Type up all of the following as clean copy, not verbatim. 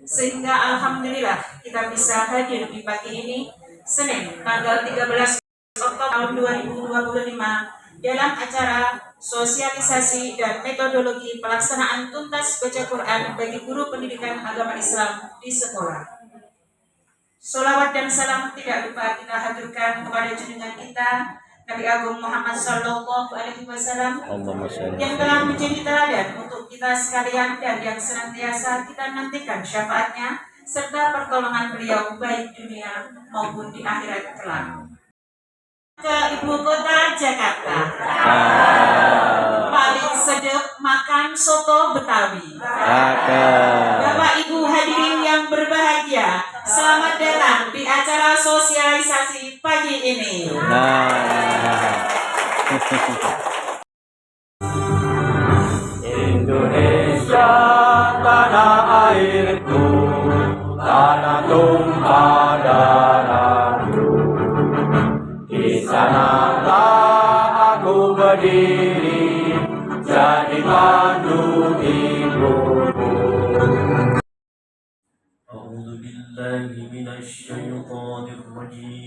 Sehingga alhamdulillah kita bisa hadir di pagi ini Senin tanggal 13 Oktober tahun 2025 dalam acara sosialisasi dan metodologi pelaksanaan tuntas baca Quran bagi guru pendidikan agama Islam di sekolah. Sholawat dan salam tidak lupa kita haturkan kepada junjungan kita Nabi Agung Muhammad Sallallahu Alaihi Wasallam yang telah menjadi teladan untuk kita sekalian dan yang senantiasa kita nantikan syafaatnya serta pertolongan beliau baik dunia maupun di akhirat kelak. Ke ibu kota Jakarta. Paling sedap makan soto Betawi. Bapak Ibu hadirin yang berbahagia, selamat datang di acara sosialisasi pagi ini. Indonesia tanah airku, tanah tumpah darahku. Di sanalah aku berdiri, jadi pandu ibuku. A'udzu billahi minasy syaithanir rajim.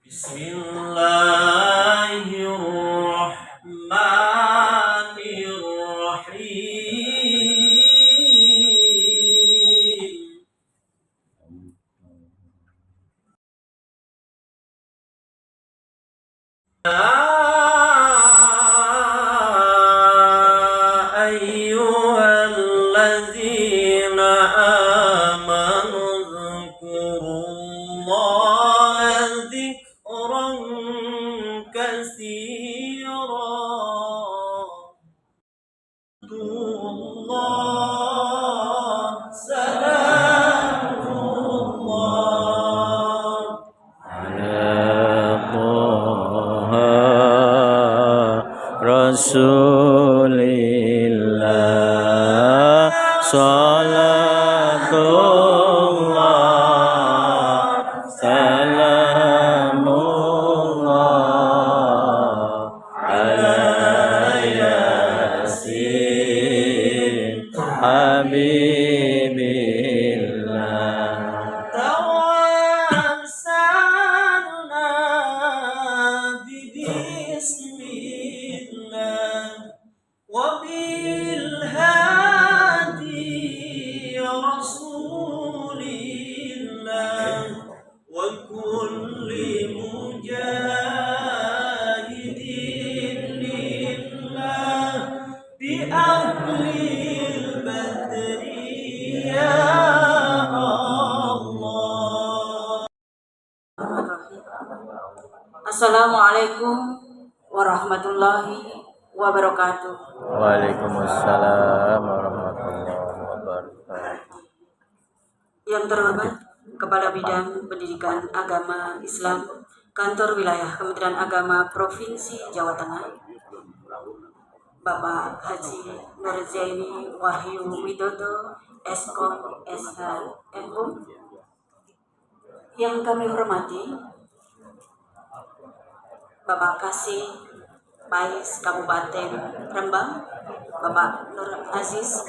Bismillahirrahmanirrahim. Ayyuhalladzina amanu dzkurullaha dzikran katsira. Salamullah Rasulillah, salatullah, salamullah ala yasin habibillah. Tawassalna bismillah وبالهادي رسول الله وكل مجاهد لله بأهل البدر يا الله. Assalamualaikum warahmatullahi wabarakatuh. Waalaikumsalam warahmatullahi wabarakatuh. Yang terhormat Kepala Bidang Pendidikan Agama Islam Kantor Wilayah Kementerian Agama Provinsi Jawa Tengah, Bapak Haji Nurzaini Wahyu Widodo, Eskom SHMU. Yang kami hormati Bapak Kasih Pais Kabupaten Rembang, Bapak Nur Aziz,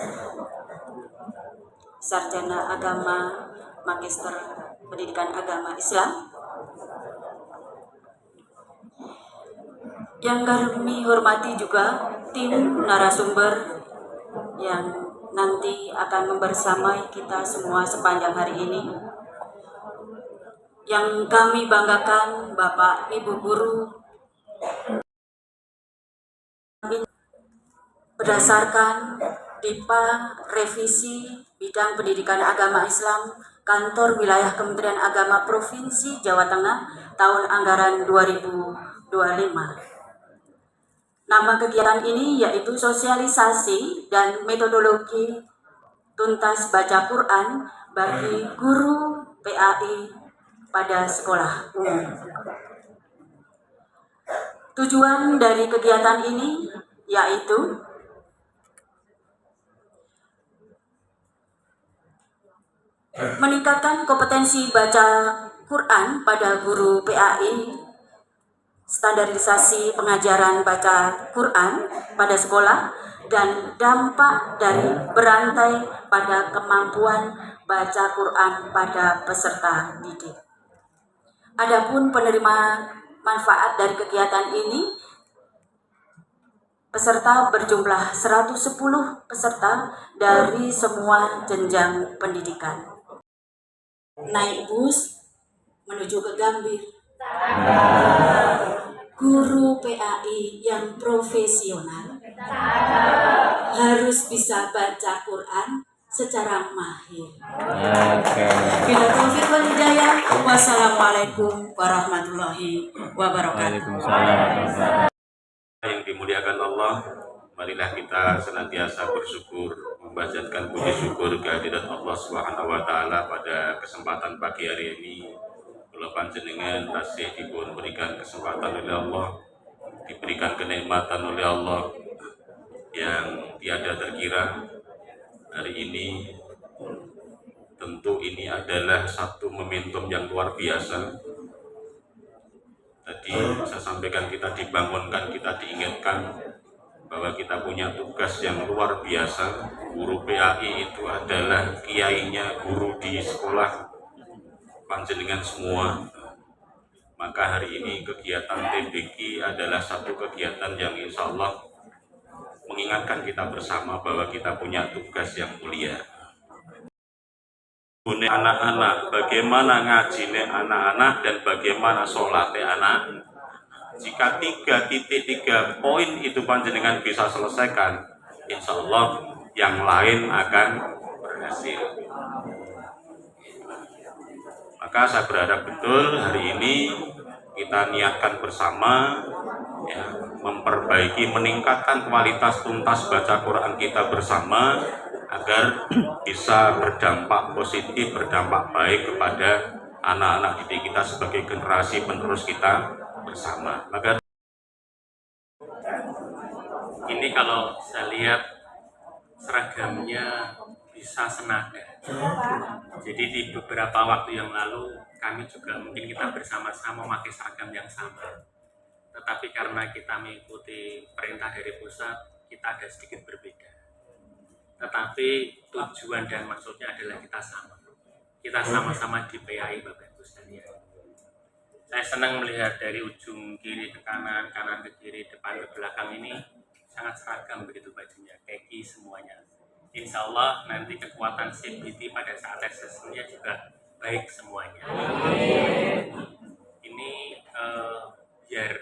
Sarjana Agama Magister Pendidikan Agama Islam. Yang kami hormati juga tim narasumber yang nanti akan membersamai kita semua sepanjang hari ini. Yang kami banggakan Bapak Ibu Guru, berdasarkan DIPA Revisi Bidang Pendidikan Agama Islam Kantor Wilayah Kementerian Agama Provinsi Jawa Tengah tahun anggaran 2025. Nama kegiatan ini yaitu sosialisasi dan metodologi tuntas baca Quran bagi guru PAI pada sekolah umum. Tujuan dari kegiatan ini yaitu meningkatkan kompetensi baca Quran pada guru PAI, standarisasi pengajaran baca Quran pada sekolah, dan dampak dari berantai pada kemampuan baca Quran pada peserta didik. Adapun penerima manfaat dari kegiatan ini, peserta berjumlah 110 peserta dari semua jenjang pendidikan. Naik bus menuju ke Gambir. Guru PAI yang profesional harus bisa baca Quran secara mahir. Bila taufiq wal hidayah. Wassalamualaikum warahmatullahi wabarakatuh. Waalaikumsalam. Yang dimuliakan Allah, marilah kita senantiasa bersyukur, memanjatkan puji syukur kehadirat Allah Subhanahu wa taala pada kesempatan pagi hari ini. Kula panjenengan tasih dipun berikan kesempatan oleh Allah, diberikan kenikmatan oleh Allah yang tiada terkira. Hari ini tentu ini adalah satu momentum yang luar biasa. Tadi saya sampaikan, kita dibangunkan, kita diingatkan bahwa kita punya tugas yang luar biasa. Guru PAI itu adalah kiainya guru di sekolah panjenengan semua. Maka hari ini kegiatan TBQ adalah satu kegiatan yang insya Allah mengingatkan kita bersama bahwa kita punya tugas yang mulia. Anak-anak, bagaimana ngajine anak-anak dan bagaimana sholatnya anak. Jika 3.3 poin itu panjenengan bisa selesaikan, insya Allah yang lain akan berhasil. Maka saya berharap betul hari ini kita niatkan bersama, ya, memperbaiki, meningkatkan kualitas tuntas baca Quran kita bersama agar bisa berdampak positif, berdampak baik kepada anak-anak didik kita sebagai generasi penerus kita bersama. Maka ini kalau saya lihat seragamnya bisa senada. Jadi di beberapa waktu yang lalu kami juga mungkin kita bersama-sama memakai seragam yang sama. Tetapi karena kita mengikuti perintah dari pusat, kita ada sedikit berbeda. Tetapi tujuan dan maksudnya adalah kita sama. Kita sama-sama di PAI Bapak Ibu sekalian. Saya senang melihat dari ujung kiri ke kanan, kanan ke kiri, depan ke belakang ini sangat seragam begitu bajunya, kaki semuanya. Insya Allah nanti kekuatan CBT pada saat asesmennya juga baik semuanya. Ini biar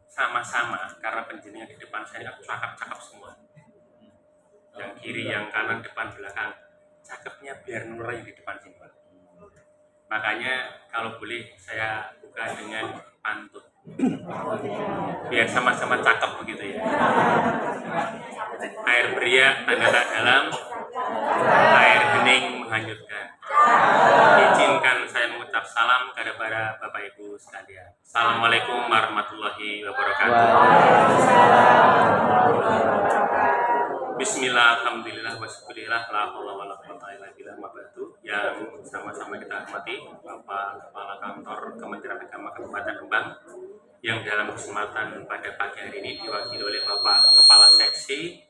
sama-sama, karena penjenengan di depan saya cakep-cakep semua. Yang kiri, yang kanan, depan, belakang, cakepnya biar nur yang di depan sini. Makanya kalau boleh saya buka dengan pantun. Biar sama-sama cakep begitu ya. Air beriak tanda tak dalam, air hening menghanyutkan. Izinkan saya mengucap salam kepada para Bapak Ibu sekalian. Assalamualaikum warahmatullahi wabarakatuh. Bismillah, alhamdulillah, wasyukurillah, la haula wala quwwata illa billah, mabadu. Yang sama-sama kita hormati Bapak Kepala Kantor Kementerian Agama Kabupaten Rembang, yang dalam kesempatan pada pagi hari ini diwakili oleh Bapak Kepala Seksi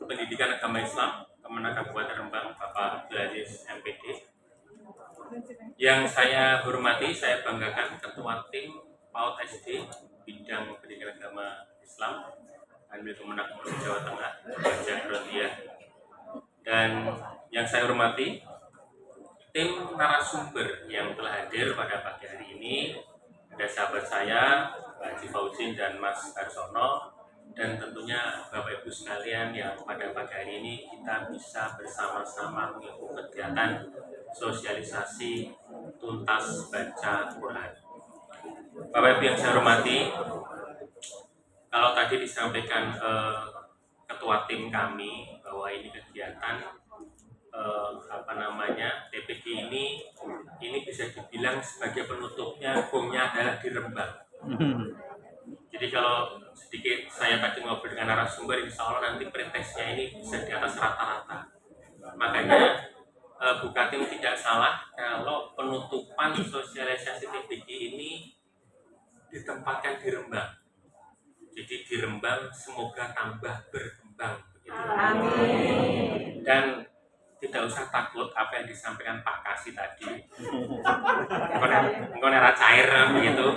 Pendidikan Agama Islam Kemenag Kabupaten Rembang, Bapak Abdul Aziz MPD. Yang saya hormati, saya banggakan Ketua Tim PAUD SD Bidang Pendidikan Agama Islam Ambil Kemenag Jawa Tengah, Bapak Rodia. Dan yang saya hormati tim narasumber yang telah hadir pada pagi hari ini. Ada sahabat saya, Pak Haji Fauzin dan Mas Arsono, dan tentunya Bapak Ibu sekalian yang pada pagi hari ini kita bisa bersama-sama mengikuti kegiatan sosialisasi tuntas baca Quran. Bapak Ibu yang saya hormati, kalau tadi disampaikan ketua tim kami bahwa ini kegiatan TPQ ini bisa dibilang sebagai penutupnya bomnya adalah di Rembang. Jadi kalau sedikit saya tadi ngobrol dengan narasumber, insya Allah nanti pretesnya ini bisa di atas rata-rata. Makanya Bu Katim tidak salah kalau penutupan sosialisasi TBG ini ditempatkan di Rembang. Jadi di Rembang semoga tambah berkembang begitu. Amin. Dan tidak usah takut apa yang disampaikan Pak Kasih tadi. Engkau nera cair begitu.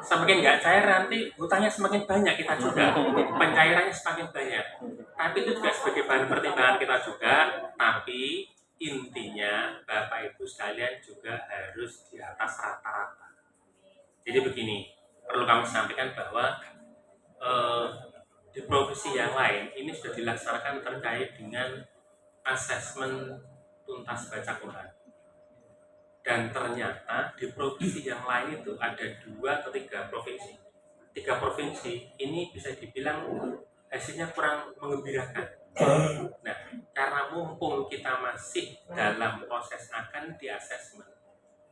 Semakin nggak cair nanti hutangnya semakin banyak kita juga. Pencairannya semakin banyak. Tapi itu juga sebagai bahan pertimbangan kita juga. Tapi intinya Bapak Ibu sekalian juga harus di atas rata-rata. Jadi begini, perlu kami sampaikan bahwa di provinsi yang lain ini sudah dilaksanakan terkait dengan asesmen tuntas baca Quran. Dan ternyata di provinsi yang lain itu ada 2 atau 3 provinsi. 3 provinsi ini bisa dibilang hasilnya kurang mengembirakan. Nah, karena mumpung kita masih dalam proses akan di asesmen,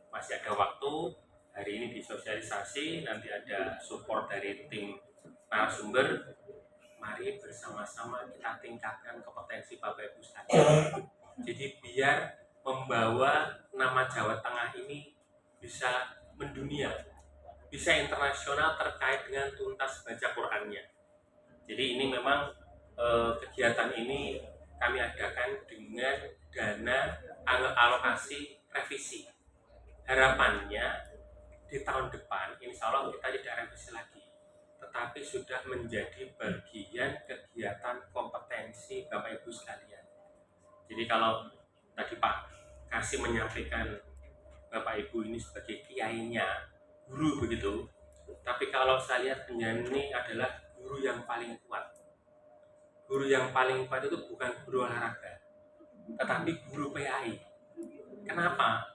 masih ada waktu, hari ini disosialisasi, nanti ada support dari tim narasumber, mari bersama-sama kita tingkatkan kompetensi Bapak Ibu sekalian. Jadi biar membawa nama Jawa Tengah ini bisa mendunia, bisa internasional terkait dengan tuntas baca Qurannya. Jadi ini memang kegiatan ini kami adakan dengan dana alokasi revisi. Harapannya di tahun depan insya Allah kita tidak revisi lagi, tetapi sudah menjadi bagian kegiatan kompetensi Bapak Ibu sekalian. Jadi kalau tadi Pak Kasih menyampaikan Bapak Ibu ini sebagai kiainya, guru begitu, tapi kalau saya lihat penyanyi adalah guru yang paling kuat. Guru yang paling kuat itu bukan guru olahraga, tetapi guru PAI. Kenapa?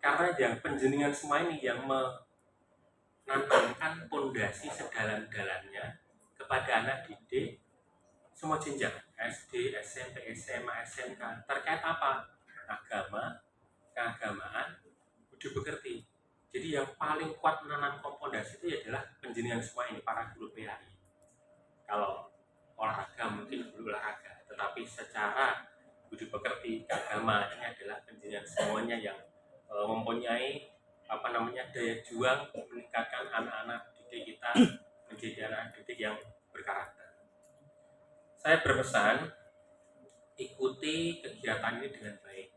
Karena yang penjenengan semua ini yang menanamkan pondasi sedalam-dalamnya kepada anak didik semua jenjang, SD, SMP, SMA, SMK, terkait apa? Agama, keagamaan, budi pekerti. Jadi yang paling kuat menanamkan pondasi itu adalah penjenengan semua ini, para guru PAI. Kalau olahraga mungkin guru olahraga, tetapi secara budi pekerti, keagamaan ini adalah penjenengan semuanya yang mempunyai daya juang meningkatkan anak-anak didik kita menjadi anak didik yang berkarakter. Saya berpesan ikuti kegiatan ini dengan baik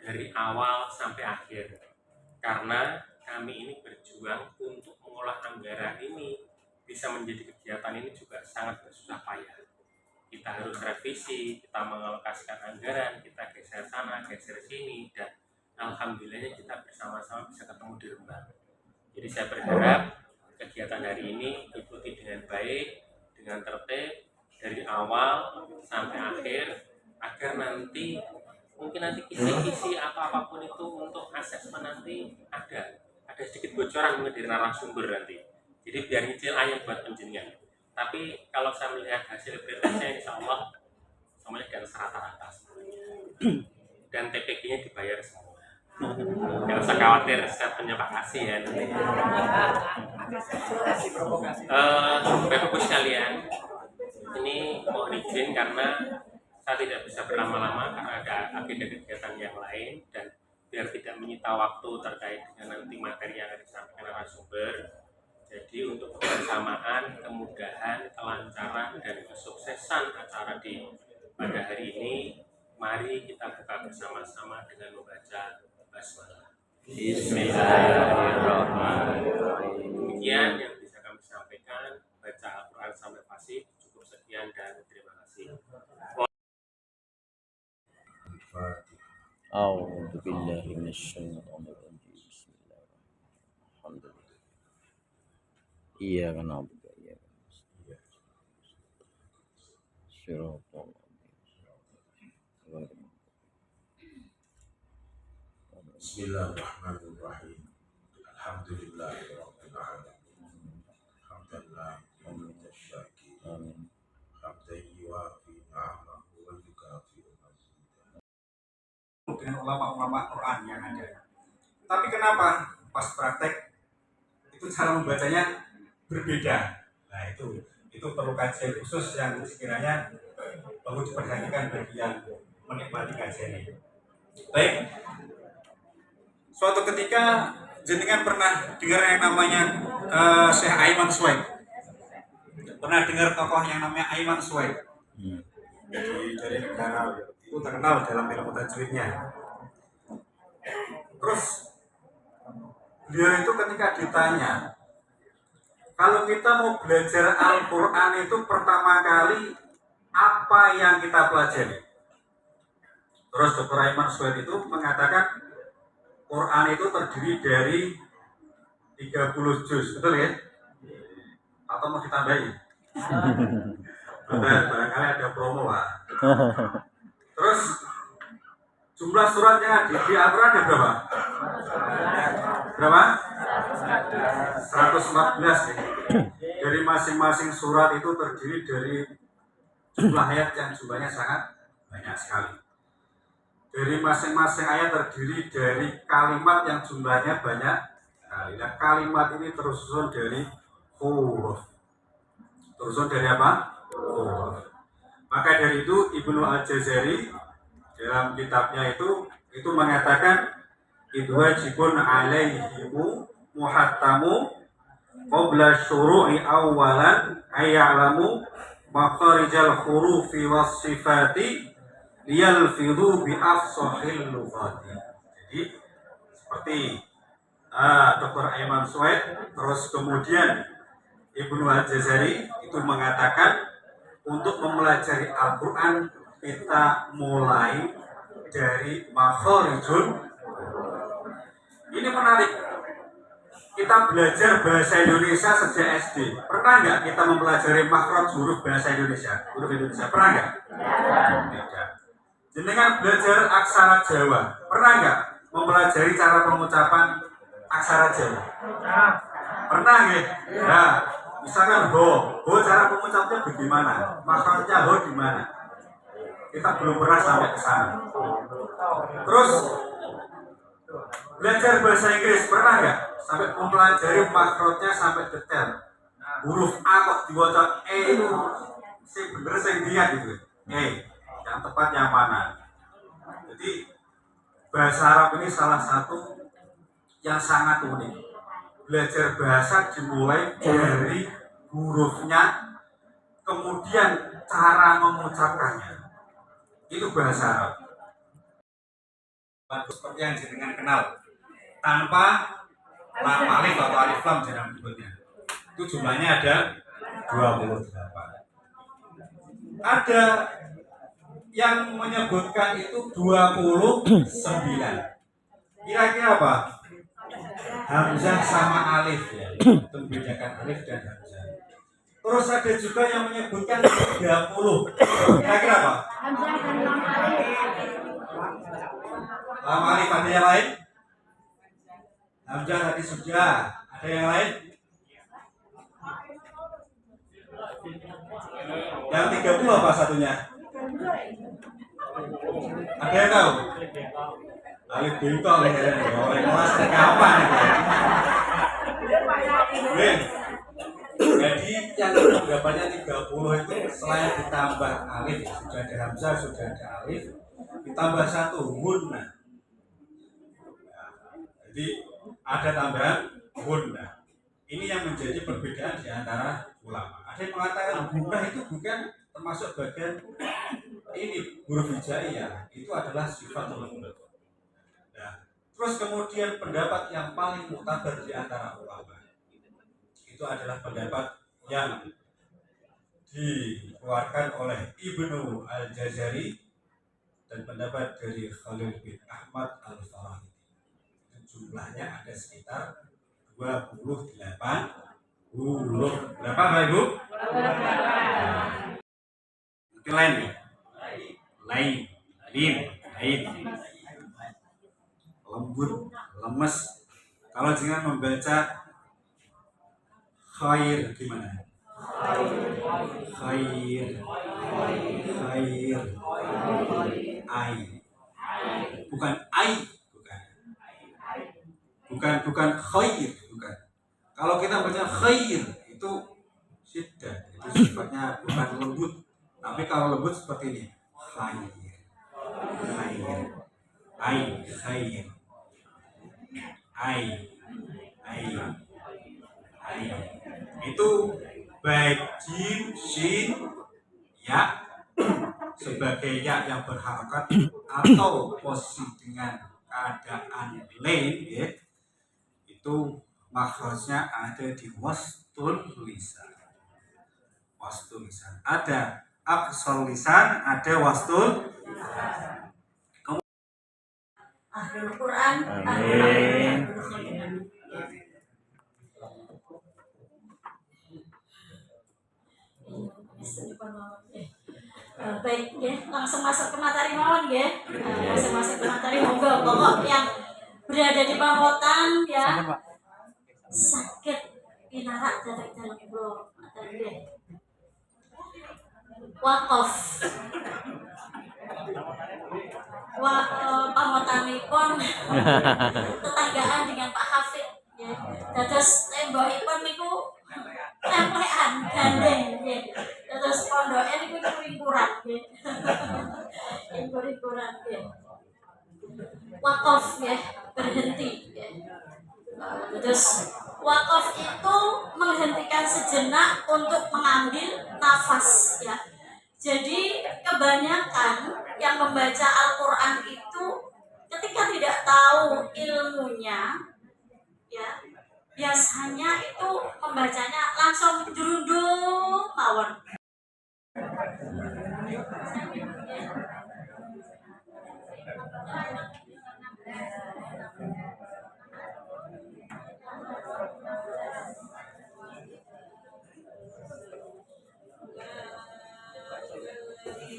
dari awal sampai akhir, karena kami ini berjuang untuk mengolah anggaran ini bisa menjadi kegiatan ini juga sangat bersusah payah. Kita harus revisi, kita mengalokasikan anggaran, kita geser sana, geser sini, dan alhamdulillahnya kita bersama-sama bisa ketemu di Rembang. Jadi saya berharap kegiatan hari ini ikuti dengan baik, dengan tertib dari awal sampai akhir, agar nanti mungkin nanti kisi-kisi atau apapun itu untuk asesmen nanti ada sedikit bocoran mungkin dari narasumber nanti. Jadi biar nyicil ayam buat penjenengan. Tapi kalau saya melihat hasil presentasnya, insya Allah semuanya di atas rata-rata semuanya. Dan TPG-nya dibayar semua. Jangan usah khawatir, saya punya Pak Kasih ya nanti. Bapak Ibu sekalian, ini mohon izin karena saya tidak bisa berlama-lama karena ada agenda kegiatan yang lain, dan biar tidak menyita waktu terkait dengan nanti materi yang akan disampaikan narasumber. Jadi untuk kebersamaan, kemudahan, kelancaran, dan kesuksesan acara pada hari ini, mari kita buka bersama-sama dengan membaca basmalah. Bismillahirrahmanirrahim. Demikian yang bisa kami sampaikan. Baca Al-Quran sampai fasih. Cukup sekian dan terima kasih. أعوذ بالله من الشيطان الرجيم بسم الله الرحمن الرحيم الحمد لله إياك نعبد وإياك نستعين صراط الله غير Bismillahirrahmanirrahim. Alhamdulillahirabbil alamin. Hamdalillah wa minasy-syakirin. آمين Hamdan yuwafi ni'amahu wa yukafi'u mazidah. Dengan ulama-ulama Quran yang ada. Tapi kenapa pas praktek itu cara membacanya berbeda? Nah itu perlu kajian khusus yang sekiranya perlu diperhatikan bagi yang menikmati kajian ini. Baik, suatu ketika jenengan pernah dengar yang namanya Syekh Aiman Suwaid. Pernah dengar tokoh yang namanya Aiman Suwaid? Dari negara itu terkenal dalam ilmu tajwidnya. Terus beliau itu ketika ditanya, kalau kita mau belajar Al-Quran itu pertama kali apa yang kita pelajari? Terus Dr. Aiman Suwaid itu mengatakan Quran itu terdiri dari 30 juz, betul ya? Atau mau ditambahin? Betul, barangkali ada promo Pak. Terus jumlah suratnya di Al-Quran ada berapa? Berapa? 114 ya. Dari masing-masing surat itu terdiri dari jumlah ayat yang jumlahnya sangat banyak sekali. Dari masing-masing ayat terdiri dari kalimat yang jumlahnya banyak sekali. Dan kalimat ini tersusun dari huruf. Tersusun dari apa? Huruf. Maka dari itu Ibnu Al-Jazari dalam kitabnya itu mengatakan itu wajibun alaihimu muhattamu qabla syuru'i awalan ayya'lamu makharijal hurufi was sifati liyalfidhu bi afsahil lughati. Jadi seperti Dr. Aiman Suwaid, terus kemudian Ibnu Al-Jazari itu mengatakan untuk mempelajari Al-Quran kita mulai dari makharijul. Ini menarik. Kita belajar bahasa Indonesia sejak SD. Pernah nggak kita mempelajari makhraj huruf bahasa Indonesia? Huruf Indonesia pernah nggak? Tidak. Jenengan belajar aksara Jawa, pernah nggak mempelajari cara pengucapan aksara Jawa? Pernah nggak? Nah, misalkan ho cara pengucapnya bagaimana? Makhrajnya ho di mana? Kita belum pernah sampai ke sana. Terus belajar bahasa Inggris pernah nggak? Sampai mempelajari makhrajnya sampai detail. Huruf A kok dibaca E itu sing bener sing dia gitu. Yang tepat yang mana? Jadi bahasa Arab ini salah satu yang sangat unik. Belajar bahasa dimulai dari hurufnya, kemudian cara mengucapkannya. Itu bahasa Arab. Seperti yang jenengan kenal, tanpa lam alif atau alif lam jangan menyebutnya. Itu jumlahnya ada 28. Ada yang menyebutkan itu 29. Kira-kira apa? Hamzah sama alif ya. Itu membedakan alif dan hamzah. Terus ada juga yang menyebutkan 30. Kira-kira apa? Lam alif, ada yang lain? Hamzah tadi sudah. Ada yang lain? Yang 30 apa satunya? Ada yang tahu? Alif bintang oleh kelas kapan itu? Jadi yang berapanya 30 itu selain ditambah alif, sudah ada hamzah, sudah ada alif, ditambah satu gunna. Jadi ada tambahan gunna. Ini yang menjadi perbedaan di antara ulama. Ada yang mengatakan gunna itu bukan termasuk bagian ini huruf hijaiyah, itu adalah sifat lembut. Nah, terus kemudian pendapat yang paling muktabar di antara ulama itu adalah pendapat yang dikeluarkan oleh Ibnu Al-Jazari dan pendapat dari Khalil bin Ahmad Al-Farahidi. Jumlahnya ada sekitar 28 huruf. Berapa Pak Ibu? Mungkin lain ya? Lain, lembut, lemes. Kalau jangan membaca khair gimana? Khair, ai, bukan ai, bukan khair, bukan. Kalau kita baca khair itu syiddah, itu sifatnya bukan lembut. Tapi kalau lembut seperti ini, khair. Ain, khair. Ain, ain, ain. Itu baik jim, shin, ya sebagai ya yang berharokat atau posisi dengan keadaan lain, ya, itu makhrajnya ada di wastul lisan. Wastul lisan. Ada aqsal lisan, ada wastul. Ahlul Quran, Amin. Baik, ya, langsung masuk ke materi mawon, ya. Langsung masuk ke materi, monggo. Pokok yang berada di pamotan, ya, sakit pinarak dari dalam bro, materi, ya. Wakaf. Pamotanipun tetanggaan dengan Pak Hafid, ya. Dados tembokipun niku templekan gandeng, ya. Terus pondoknya niku kuring-kuran, ya. Kuring-kuran, ya. Wakaf, ya, berhenti, ya. Terus wakaf itu menghentikan sejenak untuk mengambil nafas, ya. Jadi kebanyakan yang membaca Al-Quran itu ketika tidak tahu ilmunya, ya, biasanya itu membacanya langsung jerundung mawon.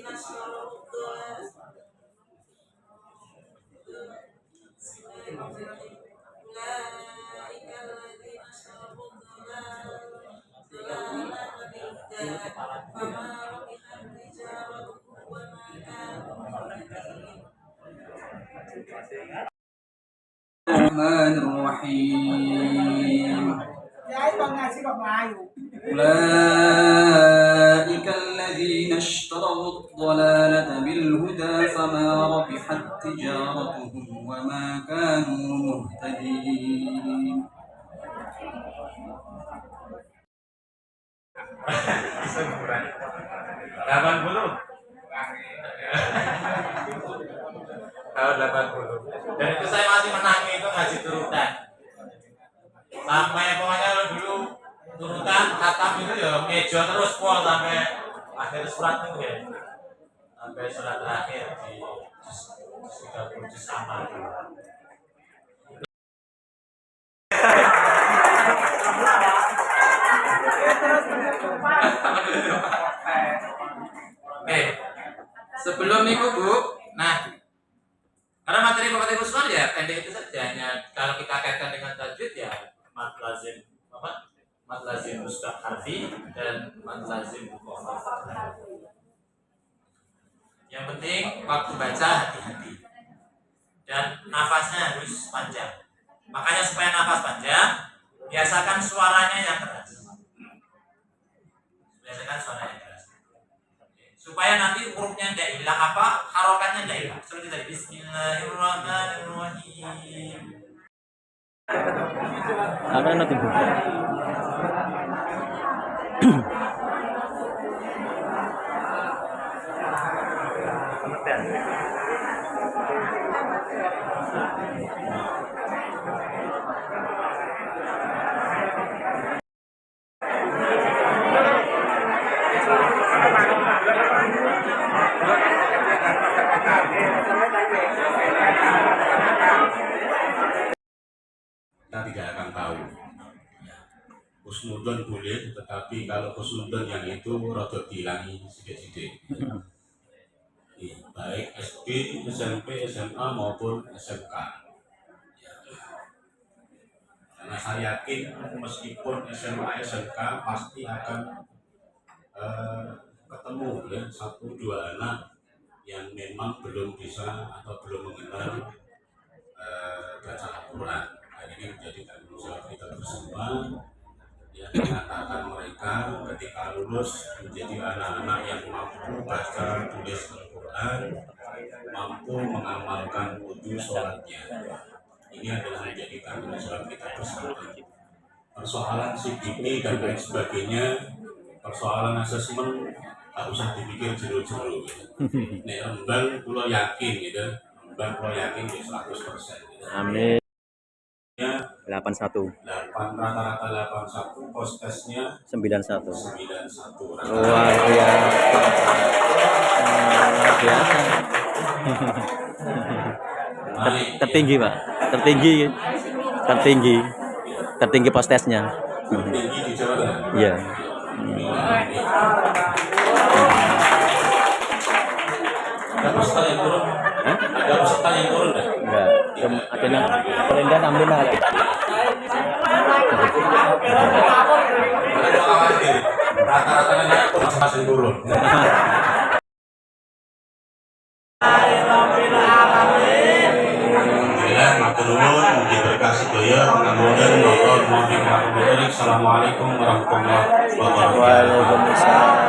Bismillahirrahmanirrahim. أولئك الذين اشتروا الضلالة بالهدى فما ربحت تجارتهم وما كانوا مهتدين. Tahun 80. Dan itu saya masih menangi itu ngaji turutan. Sampai pokoknya dulu turutan khatam itu ya meja terus pol sampai akhir surat itu ya. Sampai surat terakhir di 30 juz amal. Oke. Sebelum itu Bu, nah karena materi Usman ya pendek itu saja, hanya kalau kita kaitkan dengan tajwid ya mat lazim apa? Mat lazim mustaq harfi dan mat lazim muqaffaf. Yang penting waktu baca hati-hati dan nafasnya harus panjang. Makanya supaya nafas panjang, biasakan suaranya yang keras. Biasakan suaranya keras. Supaya nanti hurufnya tidak hilang, apa harokatnya tidak hilang. Seperti tadi Bismillahirrahmanirrahim. Apa nanti buka? Kita tidak akan tahu. Husnudon boleh, tetapi kalau husnudon yang itu rada dihilangi sidik-sidik. Baik SD, SMP, SMA maupun SMK. Karena saya yakin meskipun SMA, SMK pasti akan ketemu ya 1-2 anak yang memang belum bisa atau belum mengenal baca Al-Quran. Dan ini menjadi tanggung jawab kita bersama yang mengatakan mereka ketika lulus menjadi anak-anak yang mampu baca tulis Al-Quran. Al-Quran mampu mengamalkan wudhu sholatnya. Ini adalah menjadi tanggung jawab kita bersama. Persoalan CBT dan lain sebagainya, persoalan asesmen tak usah dipikir jero-jero gitu. Nek Rembang kula yakin gitu, Rembang kula yakin 100% gitu. Amin. 81 rata-rata 81, postesnya 91. 91. Luar biasa. Luar biasa. Tertinggi, Pak. Tertinggi postesnya. Tertinggi di Jawa Tengah. Iya. Ada peserta yang turun? Ada peserta yang turun nggak? Enggak. Akhirnya rendah 65 kali. Rata-rata naik kok masih turun. Alhamdulillah, matur nuwun, mugi berkah sedaya pangapunten Allah. Assalamualaikum warahmatullahi wabarakatuh. Waalaikumsalam.